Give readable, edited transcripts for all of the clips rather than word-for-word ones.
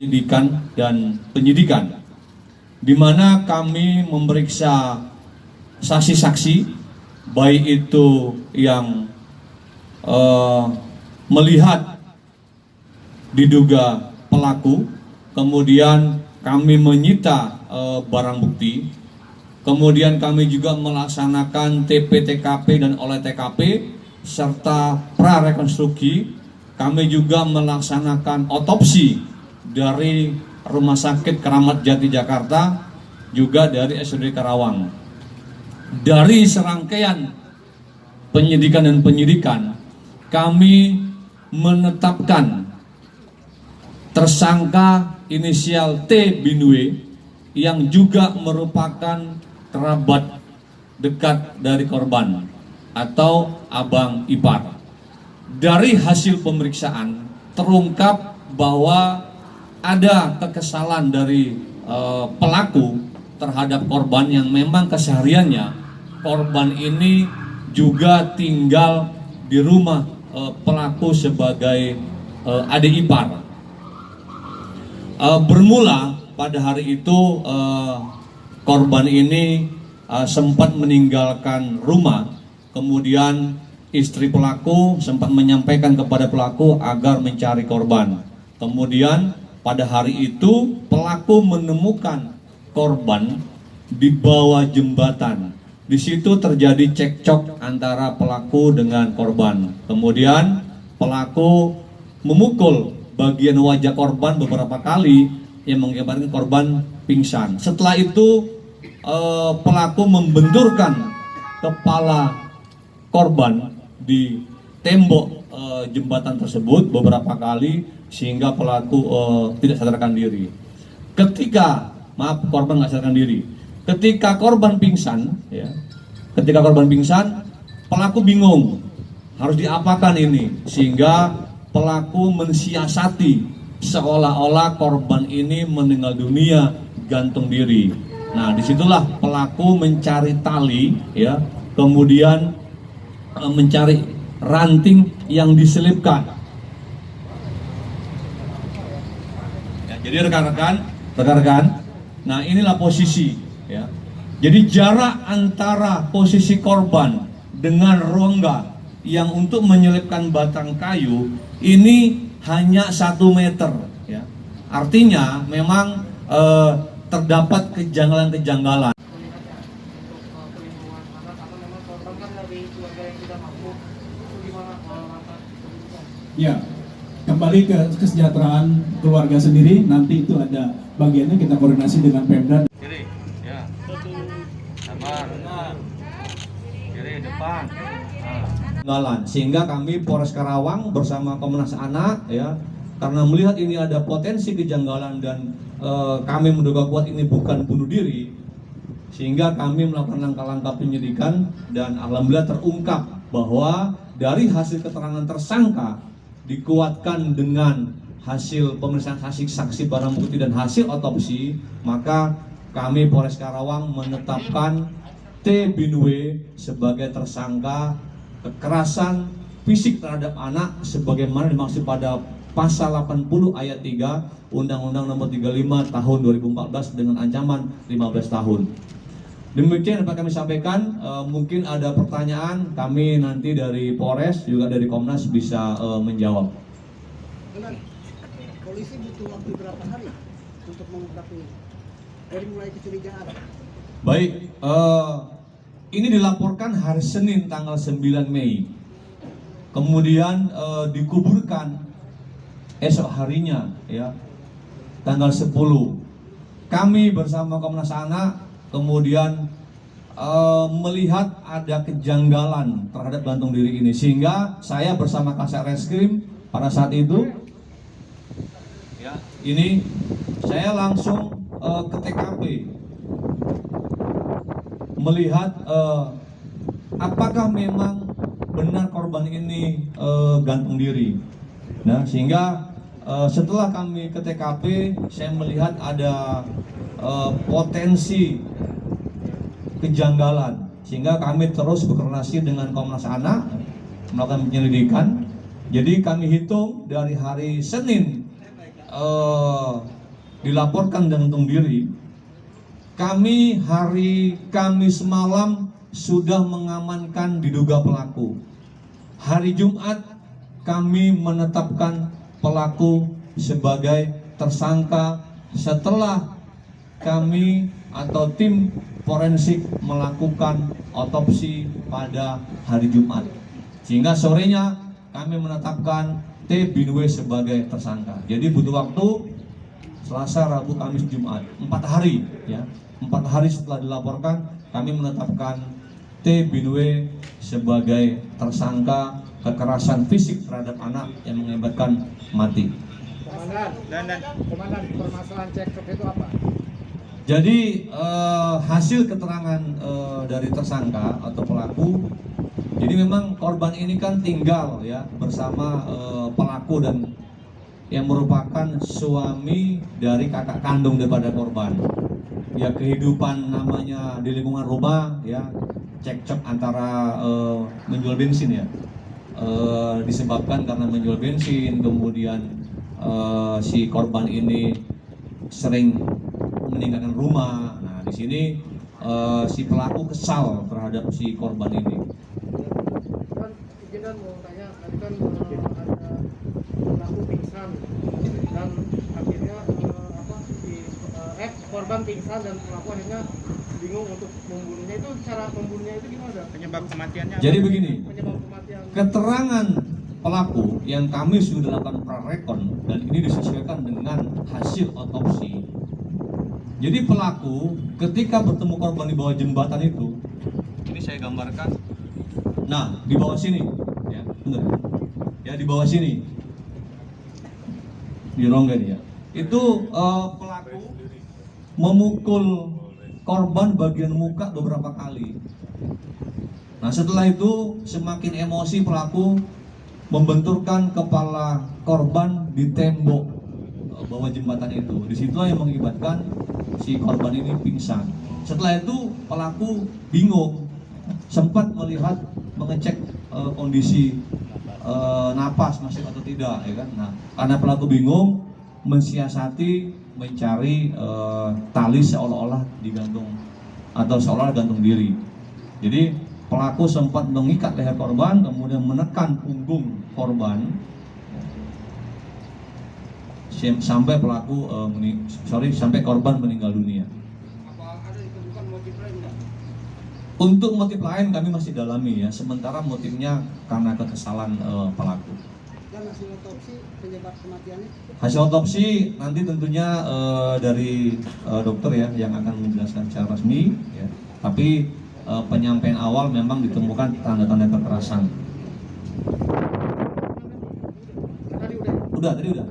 Penyidikan dan penyidikan, di mana kami memeriksa saksi-saksi, baik itu yang melihat diduga pelaku, kemudian kami menyita barang bukti, kemudian kami juga melaksanakan TP-TKP dan olah TKP serta prarekonstruksi. Kami juga melaksanakan otopsi dari Rumah Sakit Keramat Jati Jakarta, juga dari RSUD Karawang. Dari serangkaian penyidikan dan penyidikan, kami menetapkan tersangka inisial T Binwe yang juga merupakan kerabat dekat dari korban atau abang ipar. Dari hasil pemeriksaan terungkap bahwa ada kekesalan dari pelaku terhadap korban yang memang kesehariannya korban ini juga tinggal di rumah pelaku sebagai adik ipar. Bermula pada hari itu korban ini sempat meninggalkan rumah, kemudian istri pelaku sempat menyampaikan kepada pelaku agar mencari korban. Kemudian pada hari itu pelaku menemukan korban di bawah jembatan. Di situ terjadi cekcok antara pelaku dengan korban. Kemudian pelaku memukul bagian wajah korban beberapa kali yang mengakibatkan korban pingsan. Setelah itu pelaku membenturkan kepala korban di tembok jembatan tersebut beberapa kali sehingga pelaku tidak sadarkan diri. Korban nggak sadarkan diri. Ketika korban pingsan, pelaku bingung harus diapakan ini, sehingga pelaku mensiasati seolah-olah korban ini meninggal dunia gantung diri. Nah, disitulah pelaku mencari tali, kemudian mencari ranting yang diselipkan. Jadi rekan-rekan, nah inilah posisi. Jadi jarak antara posisi korban dengan rongga yang untuk menyelipkan batang kayu ini hanya 1 meter. Artinya memang terdapat kejanggalan-kejanggalan. Ya, kembali ke kesejahteraan keluarga sendiri, nanti itu ada bagiannya kita koordinasi dengan Pemda. Kiri, ya. Sabar. Kiri, depan. Sehingga kami Polres Karawang bersama Komnas Anak, karena melihat ini ada potensi kejanggalan dan kami menduga kuat ini bukan bunuh diri, sehingga kami melakukan langkah-langkah penyidikan dan alhamdulillah terungkap bahwa dari hasil keterangan tersangka dikuatkan dengan hasil pemeriksaan saksi barang bukti dan hasil otopsi, maka kami Polres Karawang menetapkan T Binwe sebagai tersangka kekerasan fisik terhadap anak sebagaimana dimaksud pada Pasal 80 ayat 3 Undang-Undang Nomor 35 Tahun 2014 dengan ancaman 15 tahun. Demikian dapat kami sampaikan. Mungkin ada pertanyaan, kami nanti dari Polres juga dari Komnas bisa menjawab. Benar. Polisi butuh waktu berapa hari untuk mengungkap ini? Dari mulai kecurigaan. Baik, ini dilaporkan hari Senin tanggal 9 Mei. Kemudian dikuburkan esok harinya, tanggal 10. Kami bersama Komnas Anak kemudian melihat ada kejanggalan terhadap gantung diri ini, sehingga saya bersama Kasat Reskrim pada saat itu, ini saya langsung ke TKP melihat apakah memang benar korban ini gantung diri. Nah, sehingga setelah kami ke TKP, saya melihat ada potensi kejanggalan. sehingga kami terus berkoordinasi dengan Komnas Anak melakukan penyelidikan. Jadi kami hitung dari hari Senin dilaporkan gantung diri, kami hari Kamis malam sudah mengamankan diduga pelaku. Hari Jumat kami menetapkan pelaku sebagai tersangka setelah kami atau tim forensik melakukan otopsi pada hari Jumat. Sehingga sorenya kami menetapkan T bin W sebagai tersangka. Jadi butuh waktu Selasa, Rabu, Kamis, Jumat, 4 hari ya. 4 hari setelah dilaporkan kami menetapkan T bin W sebagai tersangka kekerasan fisik terhadap anak yang mengakibatkan mati. Komandan, permasalahan cekcok itu apa? Jadi hasil keterangan dari tersangka atau pelaku, jadi memang korban ini kan tinggal ya bersama pelaku dan yang merupakan suami dari kakak kandung daripada korban. Ya kehidupan namanya di lingkungan rumah ya, cekcok antara menjual bensin ya, disebabkan karena menjual bensin, kemudian si korban ini sering meninggalkan rumah. Nah di sini si pelaku kesal terhadap si korban ini. Kan izin mau tanya, tadi kan ada pelaku pingsan dan akhirnya korban pingsan dan pelaku akhirnya bingung untuk membunuhnya. Itu cara membunuhnya itu gimana? Penyebab kematiannya Jadi begini, Penyebab kematian. keterangan pelaku yang kami sudah lakukan prarekon dan ini disesuaikan dengan hasil otopsi. Jadi pelaku ketika bertemu korban di bawah jembatan itu, ini saya gambarkan. Nah, di bawah sini, ya, benar. Ya di bawah sini, di rongga ini ya. Itu pelaku memukul korban bagian muka beberapa kali. Nah setelah itu semakin emosi pelaku membenturkan kepala korban di tembok bawah jembatan itu. Disitulah yang mengakibatkan si korban ini pingsan. Setelah itu pelaku bingung, sempat mengecek kondisi napas masih atau tidak, ya kan? Nah karena pelaku bingung, mensiasati mencari tali seolah-olah digantung atau seolah-olah gantung diri. Jadi pelaku sempat mengikat leher korban, kemudian menekan punggung korban sampai sampai korban meninggal dunia. Apa ada ditemukan motif lain enggak? Untuk motif lain kami masih dalami ya, sementara motifnya karena kekesalan pelaku. Dan hasil otopsi penyebab kematiannya? Hasil otopsi nanti tentunya dari dokter ya yang akan menjelaskan secara resmi ya. Tapi penyampaian awal memang ditemukan tanda-tanda kekerasan. Tadi udah.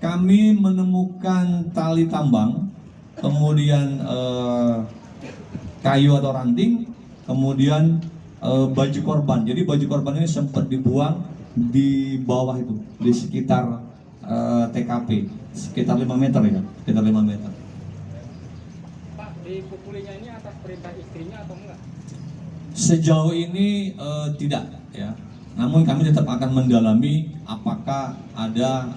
Kami menemukan tali tambang, kemudian kayu atau ranting, kemudian baju korban. Jadi baju korban ini sempat dibuang di bawah itu, di sekitar TKP, sekitar 5 meter ya, sekitar 5 meter. Pak, dipukulinya ini atas perintah istrinya atau enggak? Sejauh ini tidak ya. Namun kami tetap akan mendalami apakah ada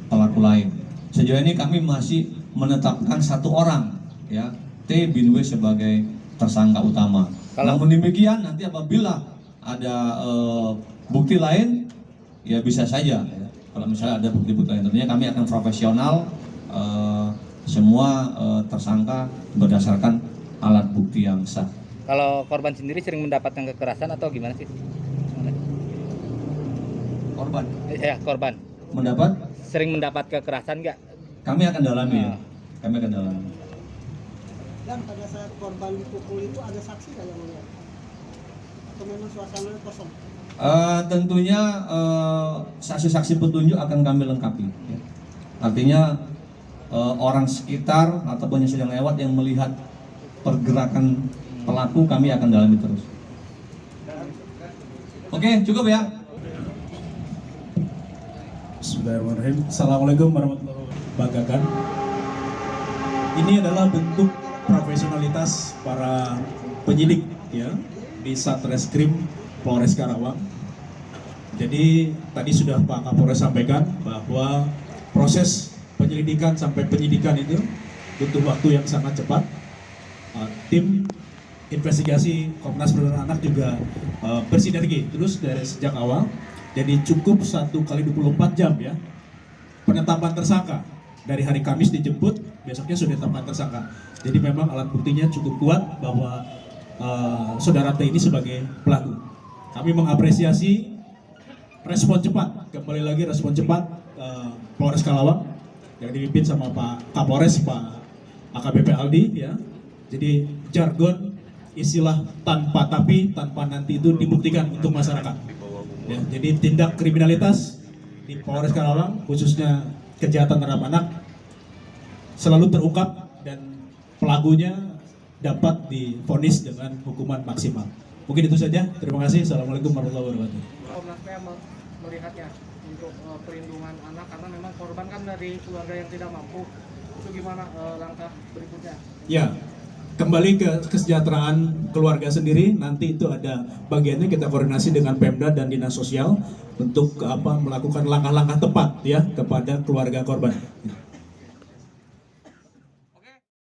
pelaku lain. Sejauh ini kami masih menetapkan 1 orang ya, T bin W sebagai tersangka utama. Namun demikian nanti apabila ada bukti lain ya bisa saja ya. Kalau misalnya ada bukti-bukti lain tentunya kami akan profesional semua tersangka berdasarkan alat bukti yang sah. Kalau korban sendiri sering mendapatkan kekerasan atau gimana sih? Korban Korban mendapat, sering mendapat kekerasan nggak? kami akan dalami ya. Kami akan dalami. Dan pada saat korban dipukul itu ada saksi nggak yang melihat? Atau memang suasananya kosong? Tentunya saksi-saksi petunjuk akan kami lengkapi ya. Artinya orang sekitar ataupun yang sedang lewat yang melihat pergerakan pelaku kami akan dalami terus. Oke, cukup ya. Bismillahirrahmanirrahim. Assalamualaikum warahmatullahi wabarakatuh. Ini adalah bentuk profesionalitas para penyidik ya di Satreskrim Polres Karawang. Jadi tadi sudah Pak Kapolres sampaikan bahwa proses penyelidikan sampai penyidikan itu butuh waktu yang sangat cepat. Tim investigasi Komnas Perlindungan Anak juga bersinergi terus dari sejak awal. Jadi cukup 1 kali 24 jam ya penetapan tersangka. Dari hari Kamis dijemput, besoknya sudah ditetapkan tersangka. Jadi memang alat buktinya cukup kuat bahwa saudara T ini sebagai pelaku. Kami mengapresiasi respon cepat, kembali lagi respon cepat Polres Karawang yang dipimpin sama Pak Kapolres, Pak AKBP Aldi ya. Jadi jargon istilah tanpa tapi, tanpa nanti itu dibuktikan untuk masyarakat. Ya, jadi tindak kriminalitas di Polres Karawang khususnya kejahatan terhadap anak selalu terungkap dan pelakunya dapat divonis dengan hukuman maksimal. Mungkin itu saja. Terima kasih. Assalamualaikum warahmatullahi wabarakatuh. Komnas PA melihatnya untuk perlindungan anak karena memang korban kan dari keluarga yang tidak mampu. Itu gimana langkah berikutnya? Ya, kembali ke kesejahteraan keluarga sendiri. Nanti itu ada bagiannya kita koordinasi dengan Pemda dan Dinas Sosial untuk melakukan langkah-langkah tepat ya kepada keluarga korban.